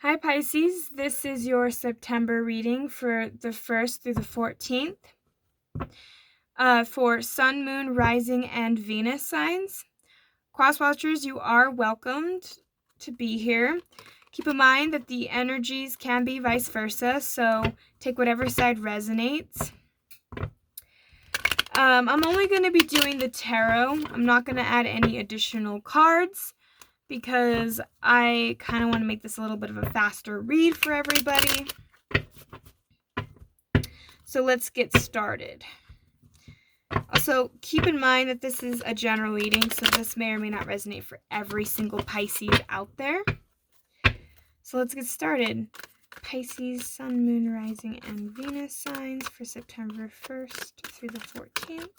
Hi Pisces, this is your September reading for the 1st through the 14th for Sun, Moon, Rising, and Venus signs. Cross watchers, you are welcomed to be here. Keep in mind that the energies can be vice versa, so take whatever side resonates. I'm only going to be doing the tarot. I'm not going to add any additional cards, because I kind of want to make this a little bit of a faster read for everybody. So let's get started. Also, keep in mind that this is a general reading, so this may or may not resonate for every single Pisces out there. So let's get started. Pisces, Sun, Moon, Rising, and Venus signs for September 1st through the 14th.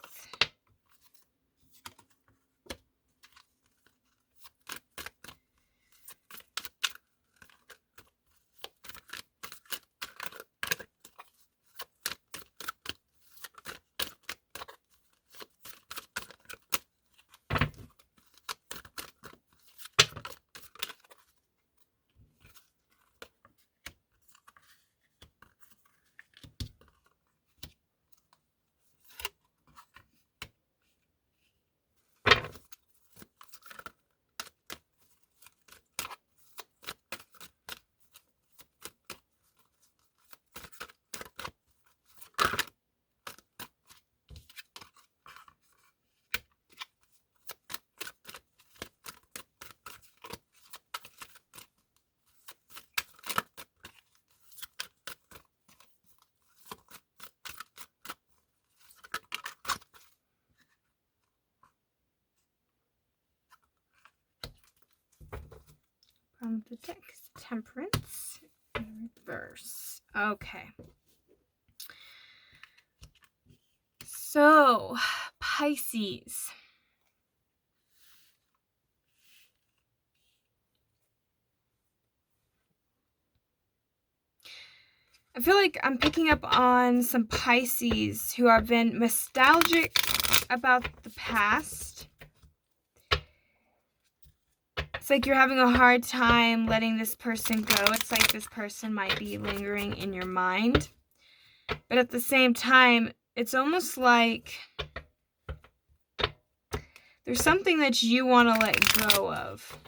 From the deck, Temperance in reverse. Okay. So, Pisces. I feel like I'm picking up on some Pisces who have been nostalgic about the past. It's like you're having a hard time letting this person go. It's like this person might be lingering in your mind. But at the same time, it's almost like there's something that you want to let go of.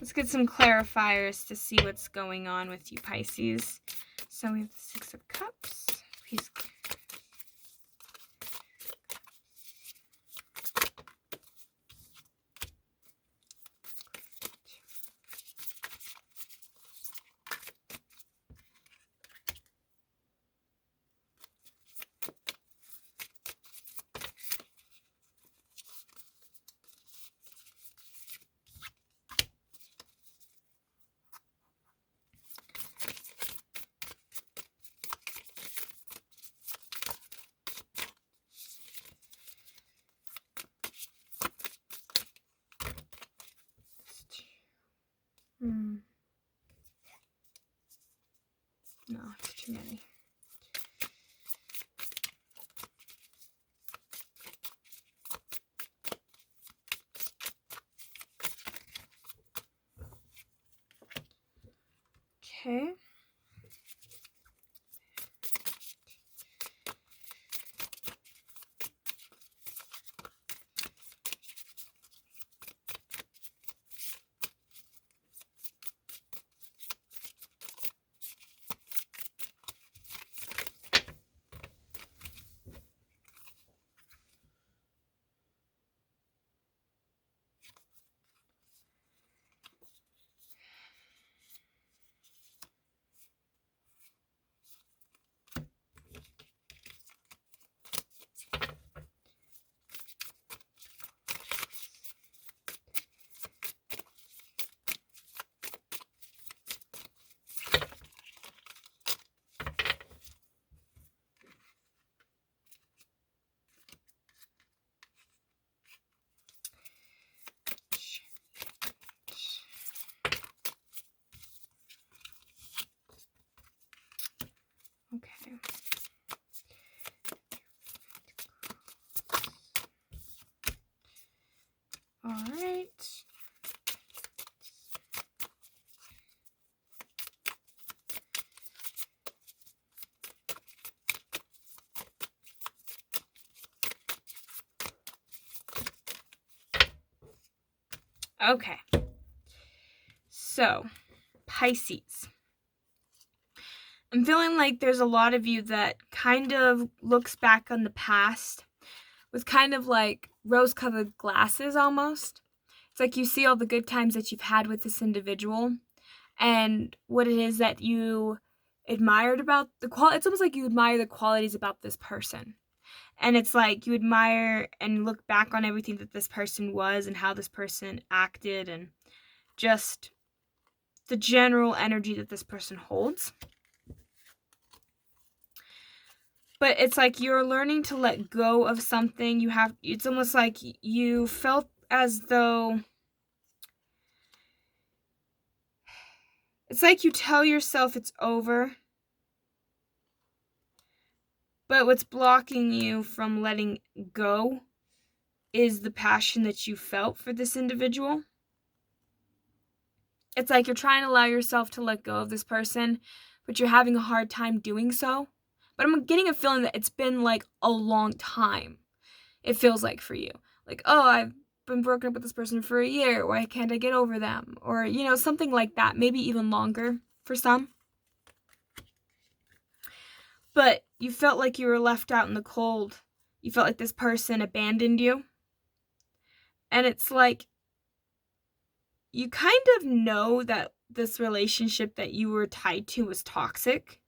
Let's get some clarifiers to see what's going on with you, Pisces. So we have the Six of Cups. Please. No, it's too many. Okay. Okay. Okay. So, Pisces. I'm feeling like there's a lot of you that kind of looks back on the past with kind of like rose-colored glasses almost. It's like you see all the good times that you've had with this individual and what it is that you admired about the quality. It's almost like you admire the qualities about this person. And it's like you admire and look back on everything that this person was and how this person acted and just the general energy that this person holds. But it's like you're learning to let go of something. It's almost like you felt as though, it's like you tell yourself it's over, but what's blocking you from letting go is the passion that you felt for this individual. It's like you're trying to allow yourself to let go of this person, but you're having a hard time doing so. But I'm getting a feeling that it's been like a long time. It feels like for you. Like, oh, I've been broken up with this person for a year. Why can't I get over them? Or, something like that. Maybe even longer for some. But you felt like you were left out in the cold. You felt like this person abandoned you. And it's like, you kind of know that this relationship that you were tied to was toxic.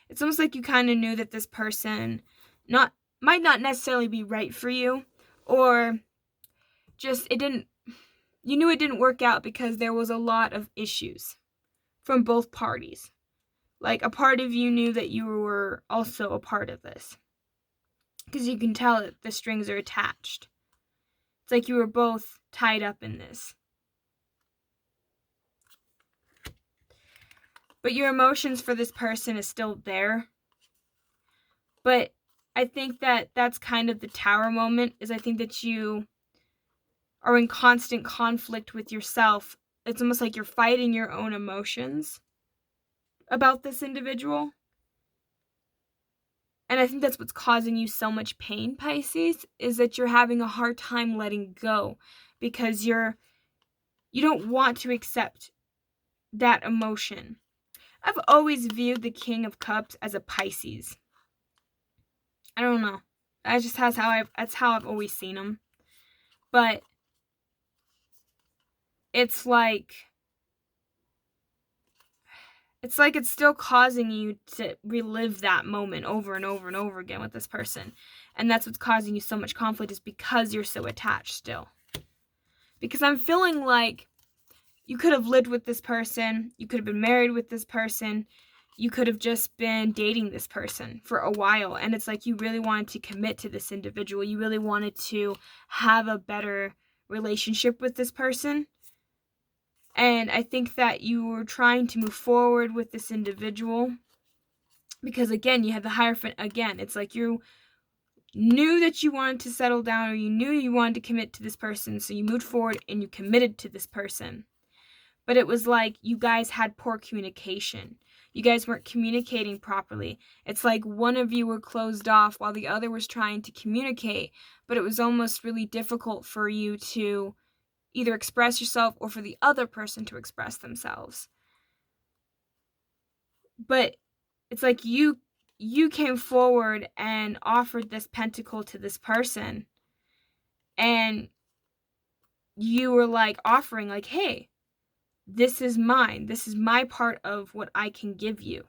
It's almost like you kind of knew that this person might not necessarily be right for you, or just you knew it didn't work out because there was a lot of issues from both parties. Like a part of you knew that you were also a part of this because you can tell that the strings are attached. It's like you were both tied up in this. But your emotions for this person is still there. But I think that that's kind of the tower moment, is I think that you are in constant conflict with yourself. It's almost like you're fighting your own emotions about this individual. And I think that's what's causing you so much pain, Pisces, is that you're having a hard time letting go because you don't want to accept that emotion. I've always viewed the King of Cups as a Pisces. I don't know. That's how I've always seen him. But it's like it's still causing you to relive that moment over and over and over again with this person. And that's what's causing you so much conflict, is because you're so attached still. Because I'm feeling like you could have lived with this person, you could have been married with this person, you could have just been dating this person for a while, and it's like you really wanted to commit to this individual. You really wanted to have a better relationship with this person. And I think that you were trying to move forward with this individual because, again, you had the Hierophant again. It's like you knew that you wanted to settle down, or you knew you wanted to commit to this person, so you moved forward and you committed to this person. But it was like you guys had poor communication. You guys weren't communicating properly. It's like one of you were closed off while the other was trying to communicate, but it was almost really difficult for you to either express yourself or for the other person to express themselves. But it's like you came forward and offered this pentacle to this person, and you were like offering like, hey, this is mine. This is my part of what I can give you.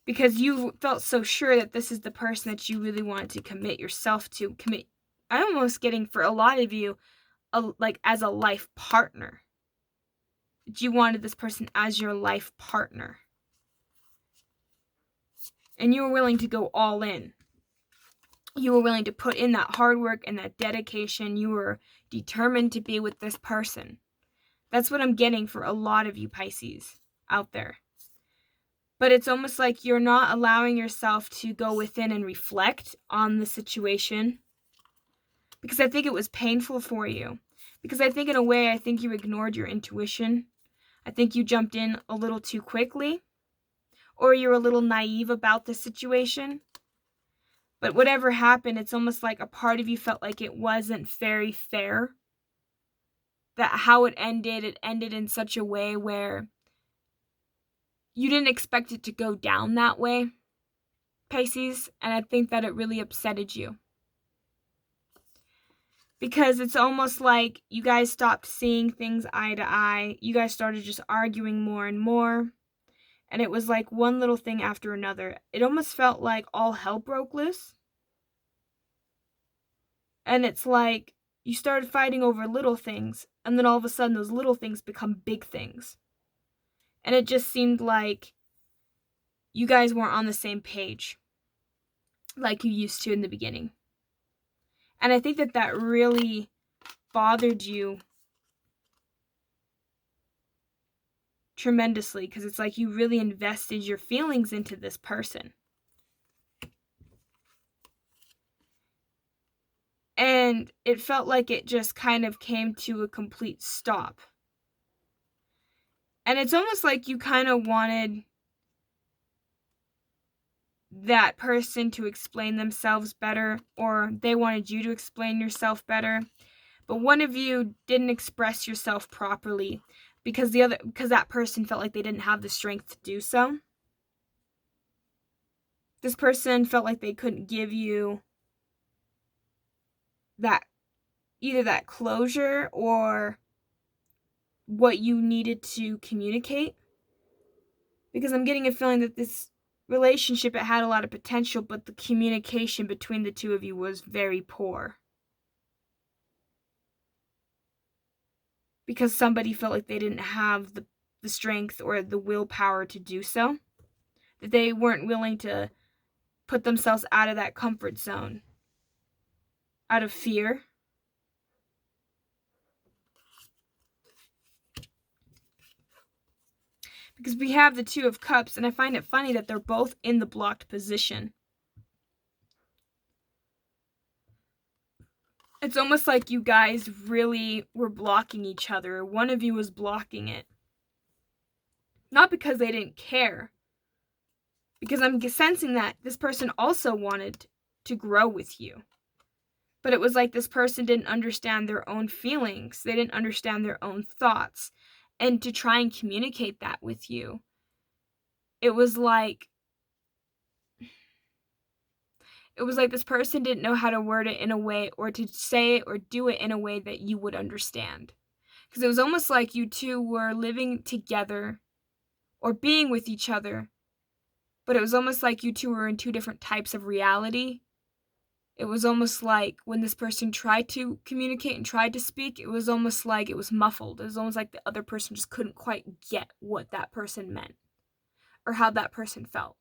Because you felt so sure that this is the person that you really wanted to commit yourself to. I'm almost getting, for a lot of you, like as a life partner. You wanted this person as your life partner. And you were willing to go all in. You were willing to put in that hard work and that dedication. You were determined to be with this person. That's what I'm getting for a lot of you Pisces out there. But it's almost like you're not allowing yourself to go within and reflect on the situation. Because I think it was painful for you. Because I think in a way, I think you ignored your intuition. I think you jumped in a little too quickly. Or you're a little naive about the situation. But whatever happened, it's almost like a part of you felt like it wasn't very fair. that how it ended in such a way where you didn't expect it to go down that way, Pisces, and I think that it really upsetted you. Because it's almost like you guys stopped seeing things eye to eye. You guys started just arguing more and more. And it was like one little thing after another. It almost felt like all hell broke loose. And it's like you started fighting over little things. And then all of a sudden those little things become big things. And it just seemed like you guys weren't on the same page like you used to in the beginning. And I think that that really bothered you tremendously, because it's like you really invested your feelings into this person. And it felt like it just kind of came to a complete stop. And it's almost like you kind of wanted that person to explain themselves better, or they wanted you to explain yourself better. But one of you didn't express yourself properly because that person felt like they didn't have the strength to do so. This person felt like they couldn't give you that, either that closure or what you needed to communicate. Because I'm getting a feeling that this relationship, it had a lot of potential, but the communication between the two of you was very poor. Because somebody felt like they didn't have the strength or the willpower to do so. That they weren't willing to put themselves out of that comfort zone. Out of fear. Because we have the Two of Cups, and I find it funny that they're both in the blocked position. It's almost like you guys really were blocking each other. One of you was blocking it. Not because they didn't care. Because I'm sensing that this person also wanted to grow with you. But it was like this person didn't understand their own feelings. They didn't understand their own thoughts. And to try and communicate that with you, it was like this person didn't know how to word it in a way, or to say it or do it in a way that you would understand. Because it was almost like you two were living together or being with each other, but it was almost like you two were in two different types of reality. It was almost like when this person tried to communicate and tried to speak, it was almost like it was muffled. It was almost like the other person just couldn't quite get what that person meant or how that person felt.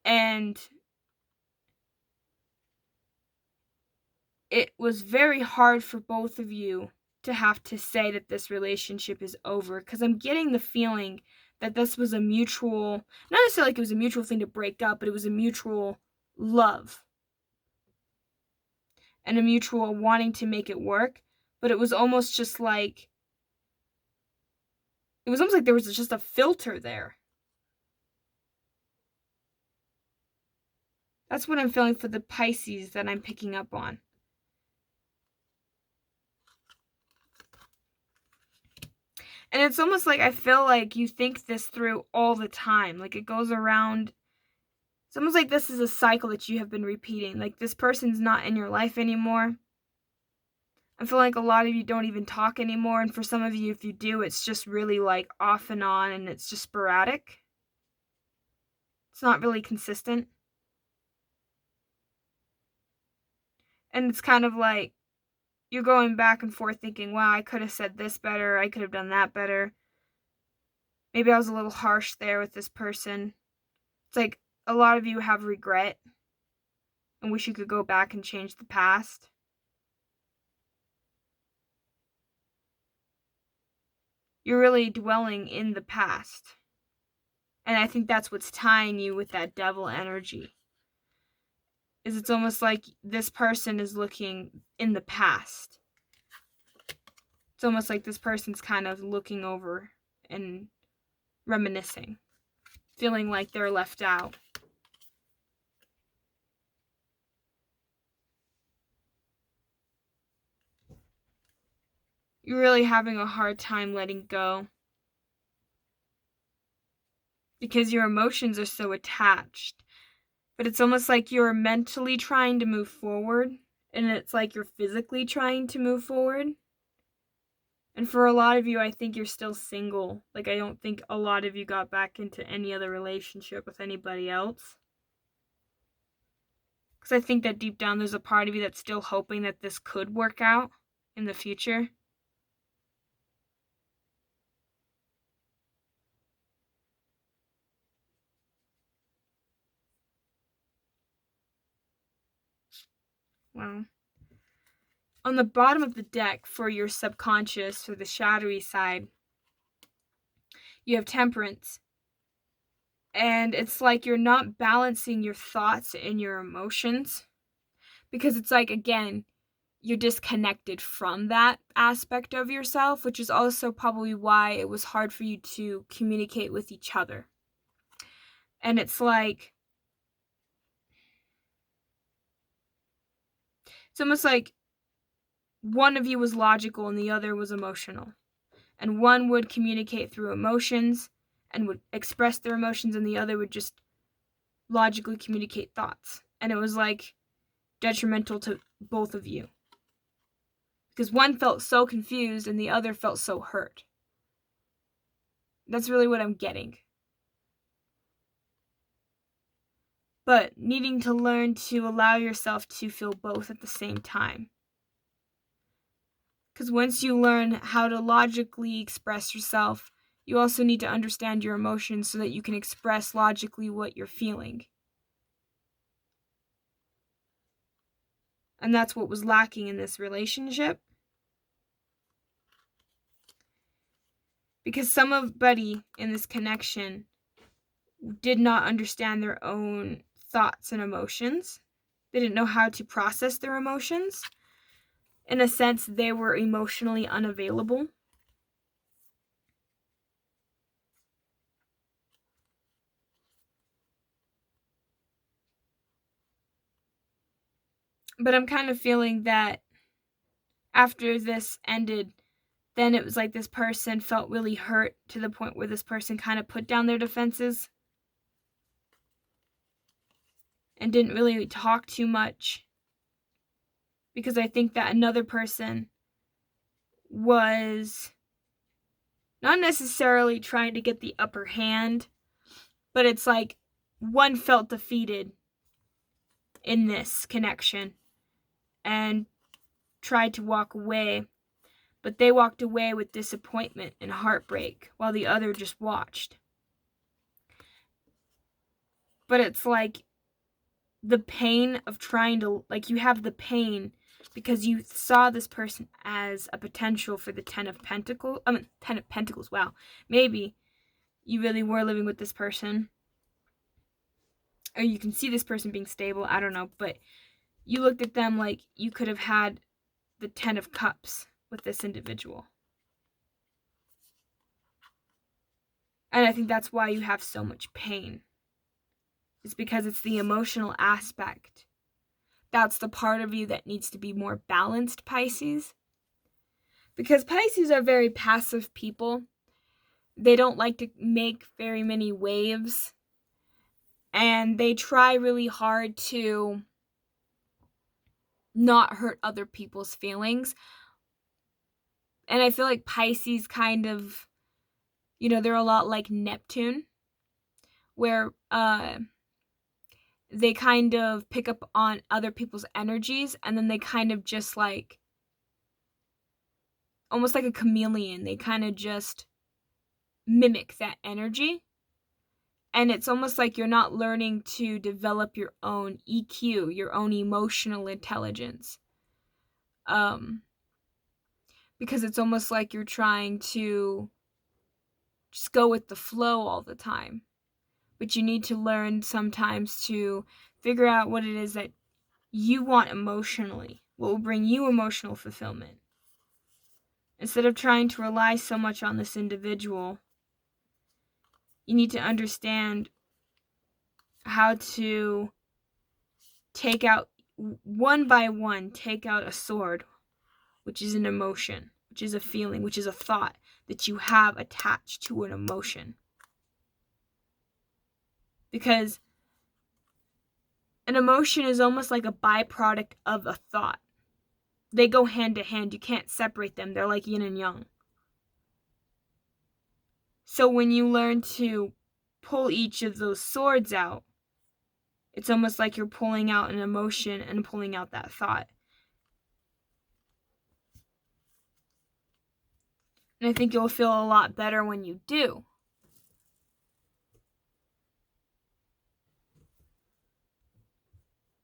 And it was very hard for both of you to have to say that this relationship is over, because I'm getting the feeling that this was a mutual, not necessarily like it was a mutual thing to break up, but it was a mutual love and a mutual wanting to make it work. But it was almost just like, it was almost like there was just a filter there. That's what I'm feeling for the Pisces that I'm picking up on. And it's almost like I feel like you think this through all the time. Like it goes around. It's almost like this is a cycle that you have been repeating. Like this person's not in your life anymore. I feel like a lot of you don't even talk anymore. And for some of you, if you do, it's just really like off and on, and it's just sporadic. It's not really consistent. And it's kind of like you're going back and forth thinking, wow, I could have said this better. I could have done that better. Maybe I was a little harsh there with this person. It's like a lot of you have regret and wish you could go back and change the past. You're really dwelling in the past. And I think that's what's tying you with that devil energy. Is it's almost like this person is looking in the past. It's almost like this person's kind of looking over and reminiscing, feeling like they're left out. You're really having a hard time letting go because your emotions are so attached. But it's almost like you're mentally trying to move forward, and it's like you're physically trying to move forward. And for a lot of you, I think you're still single. Like, I don't think a lot of you got back into any other relationship with anybody else. Because I think that deep down there's a part of you that's still hoping that this could work out in the future. Wow. On the bottom of the deck for your subconscious, or the shadowy side, you have Temperance. And it's like you're not balancing your thoughts and your emotions. Because it's like, again, you're disconnected from that aspect of yourself, which is also probably why it was hard for you to communicate with each other. And it's like, it's almost like one of you was logical and the other was emotional. And one would communicate through emotions and would express their emotions, and the other would just logically communicate thoughts. And it was like detrimental to both of you. Because one felt so confused and the other felt so hurt. That's really what I'm getting. But needing to learn to allow yourself to feel both at the same time. Because once you learn how to logically express yourself, you also need to understand your emotions so that you can express logically what you're feeling. And that's what was lacking in this relationship. Because somebody in this connection did not understand their own thoughts and emotions. They didn't know how to process their emotions. In a sense, they were emotionally unavailable. But I'm kind of feeling that after this ended, then it was like this person felt really hurt to the point where this person kind of put down their defenses and didn't really talk too much. Because I think that another person was not necessarily trying to get the upper hand, but it's like one felt defeated in this connection and tried to walk away, but they walked away with disappointment and heartbreak while the other just watched. But it's like the pain of trying to, like, you have the pain because you saw this person as a potential for the Ten of Pentacles, wow. Maybe you really were living with this person, or you can see this person being stable, I don't know, but you looked at them like you could have had the 10 of Cups with this individual. And I think that's why you have so much pain. It's because it's the emotional aspect. That's the part of you that needs to be more balanced, Pisces. Because Pisces are very passive people. They don't like to make very many waves. And they try really hard to not hurt other people's feelings. And I feel like Pisces kind of, they're a lot like Neptune, where they kind of pick up on other people's energies, and then they kind of just like, almost like a chameleon, they kind of just mimic that energy. And it's almost like you're not learning to develop your own EQ, your own emotional intelligence. Because it's almost like you're trying to just go with the flow all the time. But you need to learn sometimes to figure out what it is that you want emotionally, what will bring you emotional fulfillment. Instead of trying to rely so much on this individual, you need to understand how to take out, one by one, take out a sword, which is an emotion, which is a feeling, which is a thought that you have attached to an emotion. Because an emotion is almost like a byproduct of a thought. They go hand to hand. You can't separate them. They're like yin and yang. So when you learn to pull each of those swords out, it's almost like you're pulling out an emotion and pulling out that thought. And I think you'll feel a lot better when you do.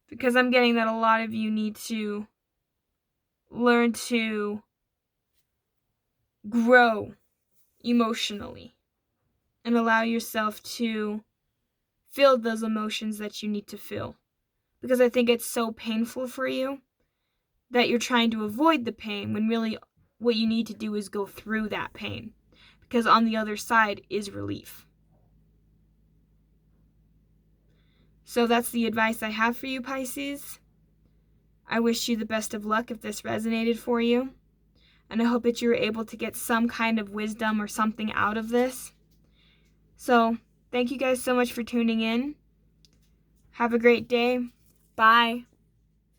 Because I'm getting that a lot of you need to learn to grow emotionally and allow yourself to feel those emotions that you need to feel. Because I think it's so painful for you that you're trying to avoid the pain when really what you need to do is go through that pain. Because on the other side is relief. So that's the advice I have for you, Pisces. I wish you the best of luck if this resonated for you. And I hope that you were able to get some kind of wisdom or something out of this. So, thank you guys so much for tuning in. Have a great day. Bye.